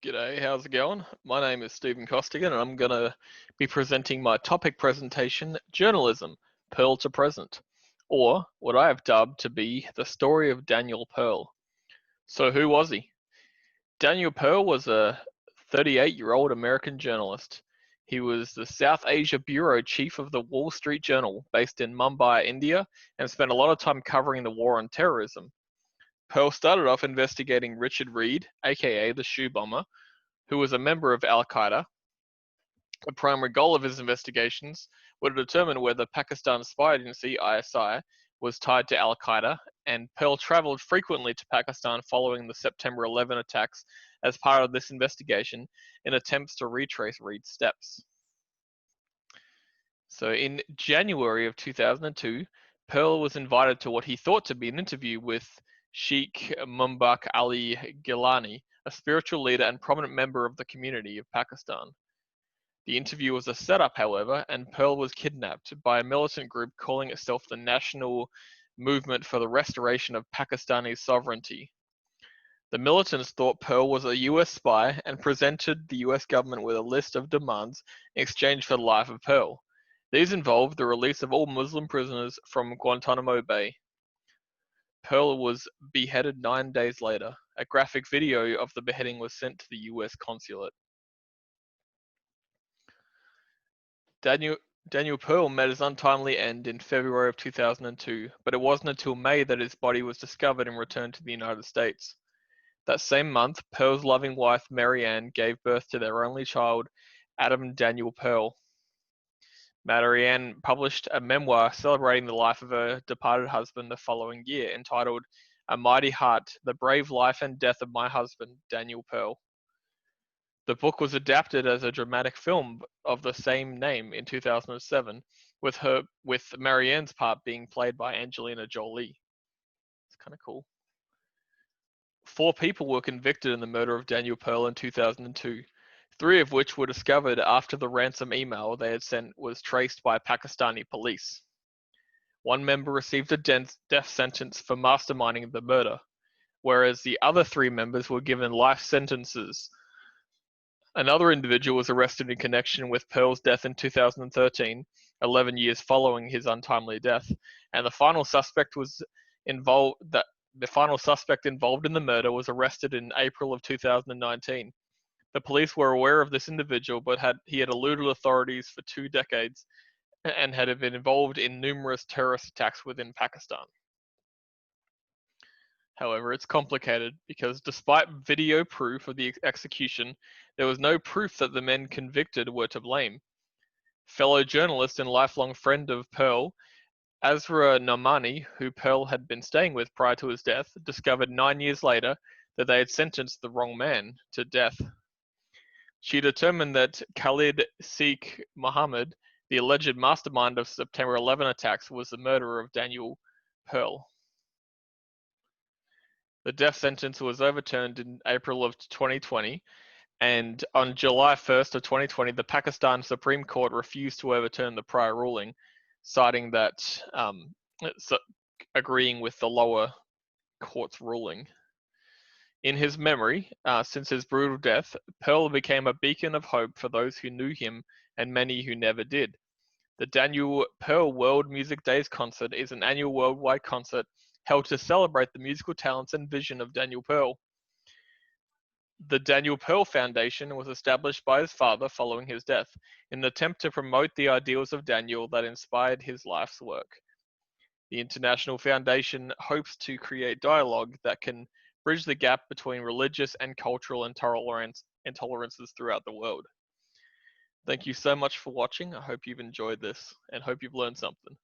G'day, how's it going? My name is Stephen Costigan, and I'm going to be presenting my topic presentation, Journalism, Pearl to Present, or what I have dubbed to be the story of Daniel Pearl. So who was he? Daniel Pearl was a 38-year-old American journalist. He was the South Asia Bureau Chief of the Wall Street Journal, based in Mumbai, India, and spent a lot of time covering the war on terrorism. Pearl started off investigating Richard Reed, aka the Shoe Bomber, who was a member of Al Qaeda. The primary goal of his investigations were to determine whether Pakistan's spy agency, ISI, was tied to Al Qaeda, and Pearl traveled frequently to Pakistan following the September 11 attacks as part of this investigation in attempts to retrace Reed's steps. So in January of 2002, Pearl was invited to what he thought to be an interview with Sheikh Mubak Ali Gilani, a spiritual leader and prominent member of the community of Pakistan. The interview was a setup, however, and Pearl was kidnapped by a militant group calling itself the National Movement for the Restoration of Pakistani Sovereignty. The militants thought Pearl was a US spy and presented the US government with a list of demands in exchange for the life of Pearl. These involved the release of all Muslim prisoners from Guantanamo Bay. Pearl was beheaded 9 days later. A graphic video of the beheading was sent to the US consulate. Daniel Pearl met his untimely end in February of 2002, but it wasn't until May that his body was discovered and returned to the United States. That same month, Pearl's loving wife, Mary Ann, gave birth to their only child, Adam Daniel Pearl. Mary Ann published a memoir celebrating the life of her departed husband the following year, entitled A Mighty Heart, The Brave Life and Death of My Husband, Daniel Pearl. The book was adapted as a dramatic film of the same name in 2007, with Mary Ann's part being played by Angelina Jolie. It's kind of cool. 4 people were convicted in the murder of Daniel Pearl in 2002, 3 of which were discovered after the ransom email they had sent was traced by Pakistani police. 1 member received a death sentence for masterminding the murder, whereas the other 3 members were given life sentences. Another individual was arrested in connection with Pearl's death in 2013, 11 years following his untimely death, and the final suspect involved in the murder was arrested in April of 2019. The police were aware of this individual, but he had eluded authorities for 2 decades and had been involved in numerous terrorist attacks within Pakistan. However, it's complicated because despite video proof of the execution, there was no proof that the men convicted were to blame. Fellow journalist and lifelong friend of Pearl, Azra Nomani, who Pearl had been staying with prior to his death, discovered 9 years later that they had sentenced the wrong man to death. She determined that Khalid Sheikh Mohammed, the alleged mastermind of September 11 attacks, was the murderer of Daniel Pearl. The death sentence was overturned in April of 2020, and on July 1st of 2020, the Pakistan Supreme Court refused to overturn the prior ruling, citing that agreeing with the lower court's ruling. In his memory, since his brutal death, Pearl became a beacon of hope for those who knew him and many who never did. The Daniel Pearl World Music Days concert is an annual worldwide concert held to celebrate the musical talents and vision of Daniel Pearl. The Daniel Pearl Foundation was established by his father following his death, in an attempt to promote the ideals of Daniel that inspired his life's work. The International Foundation hopes to create dialogue that can bridge the gap between religious and cultural intolerances throughout the world. Thank you so much for watching. I hope you've enjoyed this and hope you've learned something.